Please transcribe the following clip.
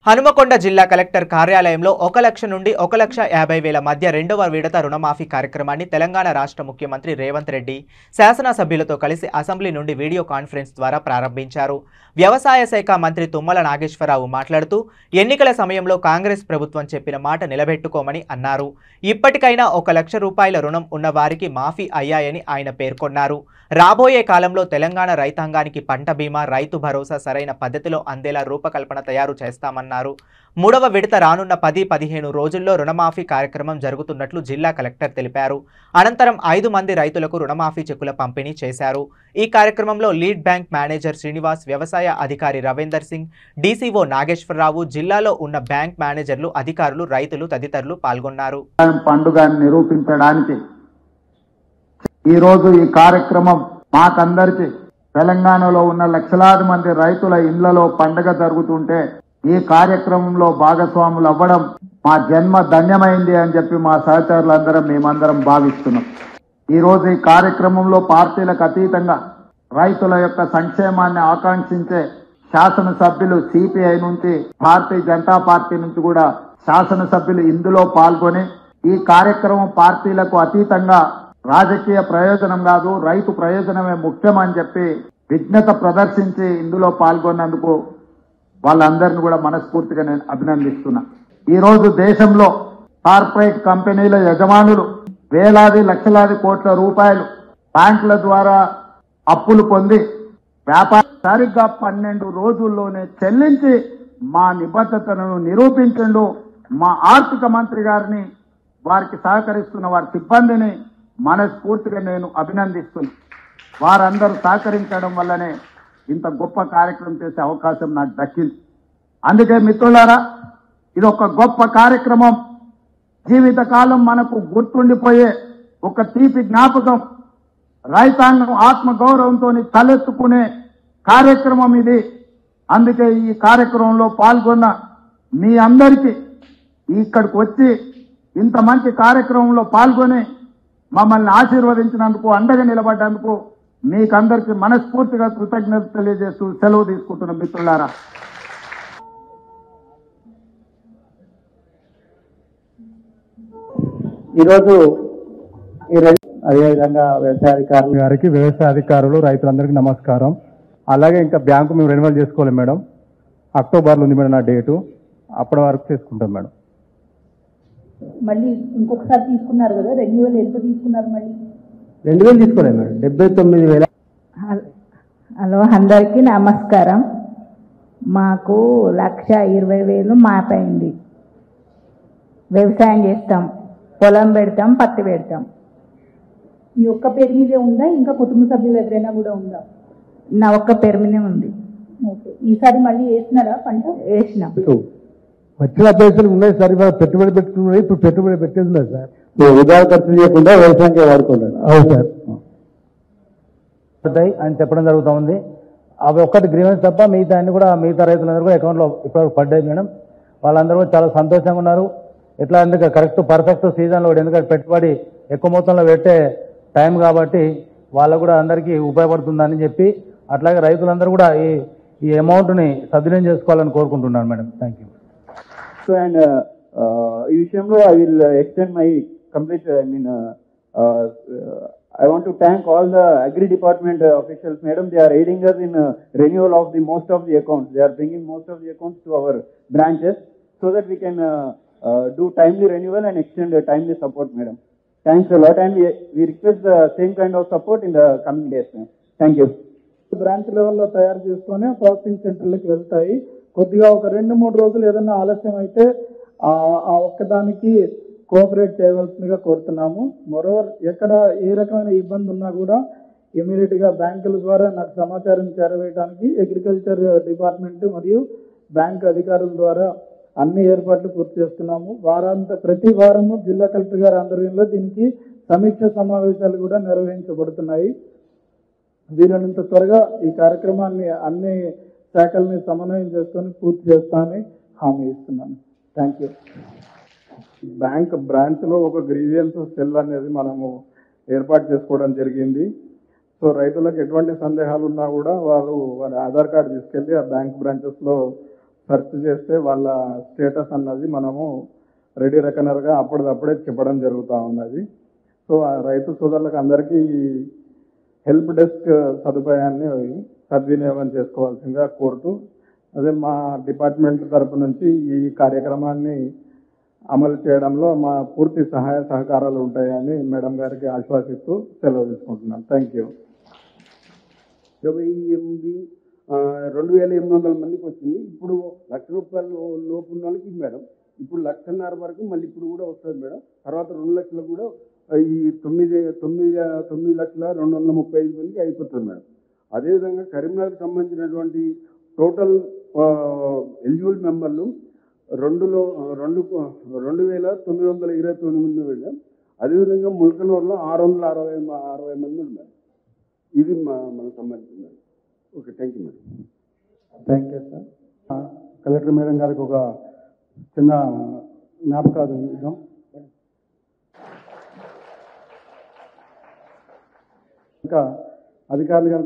హనుమకొండ జిల్లా కలెక్టర్ కార్యాలయంలో 1 లక్ష నుండి 1,50,000 మధ్య రెండవ విడత రుణమాఫీ కార్యక్రమాన్ని తెలంగాణ రాష్ట్ర ముఖ్యమంత్రి రేవంత్ రెడ్డి శాసనసభ్యులతో కలిసి అసెంబ్లీ నుండి వీడియో కాన్ఫరెన్స్ ద్వారా ప్రారంభించారు. వ్యవసాయ శాఖ మంత్రి తుమ్మల నాగేశ్వరరావు మాట్లాడుతూ ఎన్నికల సమయంలో కాంగ్రెస్ ప్రభుత్వం చెప్పిన మాట నిలబెట్టుకోమని అన్నారు. ఇప్పటికైనా 1 లక్ష రూపాయల రుణం ఉన్న వారికి మాఫీ అయ్యాయని ఆయన పేర్కొన్నారు. రాబోయే కాలంలో తెలంగాణ రైతాంగానికి పంట బీమా, రైతు భరోసా సరైన పద్ధతిలో అందేలా రూపకల్పన తయారు చేస్తామన్నారు. మూడవ విడత రానున్న 10-15 రోజుల్లో రుణమాఫీ కార్యక్రమం జరుగుతున్నట్లు జిల్లా కలెక్టర్ తెలిపారు. అనంతరం 5 మంది రైతులకు రుణమాఫీ చెక్కుల పంపిణీ చేశారు. ఈ కార్యక్రమంలో లీడ్ బ్యాంక్ మేనేజర్ శ్రీనివాస్, వ్యవసాయ అధికారి రవీందర్ సింగ్, డీసీఓ నాగేశ్వరరావు, జిల్లాలో ఉన్న బ్యాంక్ మేనేజర్లు, అధికారులు, రైతులు తదితరులు పాల్గొన్నారు. పండుగను నిరూపించడానికి ఈ రోజు ఈ కార్యక్రమం మాకందరికి తెలంగాణలో ఉన్న లక్షలాది మంది రైతుల ఇళ్లలో పండుగ జరుగుతుంటే ఈ కార్యక్రమంలో భాగస్వాములు అవ్వడం మా జన్మ ధన్యమైంది అని చెప్పి మా సహచరులందరం మేమందరం భావిస్తున్నాం. ఈ రోజు ఈ కార్యక్రమంలో పార్టీలకు అతీతంగా రైతుల యొక్క సంక్షేమాన్ని ఆకాంక్షించే శాసనసభ్యులు సిపిఐ నుంచి, భారతీయ జనతా పార్టీ నుంచి కూడా శాసనసభ్యులు ఇందులో పాల్గొని ఈ కార్యక్రమం పార్టీలకు అతీతంగా రాజకీయ ప్రయోజనం కాదు, రైతు ప్రయోజనమే ముఖ్యం అని చెప్పి విజ్ఞత ప్రదర్శించి ఇందులో పాల్గొన్నందుకు వాళ్ళందరినీ కూడా మనస్ఫూర్తిగా నేను అభినందిస్తున్నా. ఈ రోజు దేశంలో కార్పొరేట్ కంపెనీల యజమానులు వేలాది లక్షలాది కోట్ల రూపాయలు బ్యాంకుల ద్వారా అప్పులు పొంది వ్యాపారం సరిగ్గా 12 రోజుల్లోనే చెల్లించి మా నిబద్ధతను నిరూపించండు. మా ఆర్థిక మంత్రి గారిని, వారికి సహకరిస్తున్న వారి సిబ్బందిని మనస్ఫూర్తిగా నేను అభినందిస్తున్నాను. వారందరూ సహకరించడం వల్లనే ఇంత గొప్ప కార్యక్రమం చేసే అవకాశం నాకు దక్కింది. అందుకే మిత్రులారా, ఇది ఒక గొప్ప కార్యక్రమం. జీవితకాలం మనకు గుర్తుండిపోయే ఒక తీపి జ్ఞాపకం. రైతాంగం ఆత్మగౌరవంతో తలెత్తుకునే కార్యక్రమం ఇది. అందుకే ఈ కార్యక్రమంలో పాల్గొన్న మీ అందరికీ, ఇక్కడికి వచ్చి ఇంత మంచి కార్యక్రమంలో పాల్గొని మమ్మల్ని ఆశీర్వదించినందుకు, అండగా నిలబడ్డందుకు మీకందరికీ మనస్ఫూర్తిగా కృతజ్ఞతలు తెలియజేస్తూ సెలవు తీసుకుంటున్న మిత్రులారా. ఈరోజు అదేవిధంగా వ్యవసాయ అధికారులు గారికి, వ్యవసాయ అధికారులు, రైతులందరికీ నమస్కారం. అలాగే ఇంకా బ్యాంకు మేము రెన్యువల్ చేసుకోవాలి మేడం. అక్టోబర్లో ఉంది మేడం నా డేటు. అప్పటి వరకు చేసుకుంటాం మేడం. మళ్ళీ ఇంకొకసారి తీసుకున్నారు కదా, రెన్యువల్ ఎంత తీసుకున్నారు? మళ్ళీ 2000 తీసుకోలేదు మేడం, 79,000. హలో, అందరికీ నమస్కారం. మాకు 1,20,000 మాపైంది. వ్యవసాయం చేస్తాం, పొలం పెడతాం, పత్తి పెడతాం. మీ ఒక్క పేరు మీదే ఉందా, ఇంకా కుటుంబ సభ్యులు ఎవరైనా కూడా ఉందా? నా ఒక్క పేరు మీదే ఉంది. ఓకే, ఈసారి మళ్ళీ వేసినారా పంట? వేసినాం. వచ్చిన పైసలు ఉన్నాయి సార్, ఇవాళ పెట్టుబడి పెట్టుకున్నాయి. ఇప్పుడు పెట్టుబడి పెట్టేది లేదు సార్. వృధా ఖర్చు చేయకుండా వ్యవసాయంగా వాడుకున్నాడు. అవును సార్ అని చెప్పడం జరుగుతూ ఉంది. అవి ఒక్కటి గ్రీవెన్స్ తప్ప మిగతా అన్ని కూడా, మిగతా రైతులందరూ కూడా అకౌంట్లో ఇప్పటివరకు పడ్డాయి మేడం. వాళ్ళందరూ కూడా చాలా సంతోషంగా ఉన్నారు. ఎట్లా అంటే కరెక్ట్ పర్ఫెక్ట్ సీజన్లో, ఎందుకంటే పెట్టుబడి ఎక్కువ మొత్తంలో పెట్టే టైం కాబట్టి వాళ్ళకు కూడా అందరికీ ఉపయోగపడుతుందని చెప్పి, అట్లాగే రైతులందరూ కూడా ఈ అమౌంట్ని సద్వినియోగం చేసుకోవాలని కోరుకుంటున్నాను madam. Thank you. So and ఈ విషయంలో I will extend my complete I want to thank all the agri department officials, madam. They are aiding us in renewal of the most of the accounts. They are bringing most of the accounts to our branches so that we can do timely renewal and extend timely support, madam. Thanks a lot, and we request the same kind of support in the coming days, madam. Thank you. Branch లెవెల్లో తయారు చేసుకొని processing సెంటర్లకు వెళ్తాయి. కొద్దిగా ఒక 2-3 రోజులు ఏదైనా ఆలస్యం అయితే ఆ ఒక్కదానికి కోఆపరేట్ చేయవలసిందిగా కోరుతున్నాము. మరోవర్ ఎక్కడ ఏ రకమైన ఇబ్బంది ఉన్నా కూడా ఇమీడియట్ గా బ్యాంకుల ద్వారా నాకు సమాచారం చేరవేయడానికి అగ్రికల్చర్ డిపార్ట్మెంట్ మరియు బ్యాంక్ అధికారుల ద్వారా అన్ని ఏర్పాట్లు పూర్తి చేస్తున్నాము. ప్రతి వారము జిల్లా కలెక్టర్ గారి ఆధ్వర్యంలో దీనికి సమీక్ష సమావేశాలు కూడా నిర్వహించబడుతున్నాయి. వీలైనంత త్వరగా ఈ కార్యక్రమాన్ని అన్ని శాఖల్ని సమన్వయం చేసుకొని పూర్తి చేస్తానని హామీ ఇస్తున్నాను. Thank you. బ్యాంక్ బ్రాంచ్లో ఒక గ్రీవియన్స్ సెల్ అనేది మనము ఏర్పాటు చేసుకోవడం జరిగింది. సో రైతులకు ఎటువంటి సందేహాలు ఉన్నా కూడా వారి ఆధార్ కార్డు తీసుకెళ్లి ఆ బ్యాంక్ బ్రాంచెస్లో సెర్చ్ చేస్తే వాళ్ళ స్టేటస్ అన్నది మనము రెడీ రెకనర్గా అప్పటిదప్పుడే చెప్పడం జరుగుతూ ఉన్నది. సో ఆ రైతు సోదరులకు అందరికీ హెల్ప్ డెస్క్ సదుపాయాన్ని సద్వినియోగం చేసుకోవాల్సిందిగా కోరుతూ, అదే మా డిపార్ట్మెంట్ తరపు నుంచి ఈ కార్యక్రమాన్ని అమలు చేయడంలో మా పూర్తి సహాయ సహకారాలు ఉంటాయని మేడం గారికి ఆశ్వాసిస్తూ సెలవు తీసుకుంటున్నాను. Thank you. 28,800 మందికి వచ్చింది. ఇప్పుడు ₹1,00,000 లోపు ఉన్న వాళ్ళకి మేడం ఇప్పుడు 1,50,000 వరకు మళ్ళీ ఇప్పుడు కూడా వస్తుంది మేడం. తర్వాత 2 లక్షలు కూడా ఈ 9,235 మందికి అయిపోతుంది మేడం. అదేవిధంగా కరీంనగర్కి సంబంధించినటువంటి టోటల్ ఎలిజిబుల్ మెంబర్లు 2,929 మేడం. అదేవిధంగా ముల్కనూరులో 660 మంది ఉన్నారు. ఇది మనకు సంబంధించింది. Okay, thank you madam. Thank you sir. Collector madam గారికి ఒక చిన్న జ్ఞాపకాలు ఇద్దాం. ఇంకా అధికారులు కనుక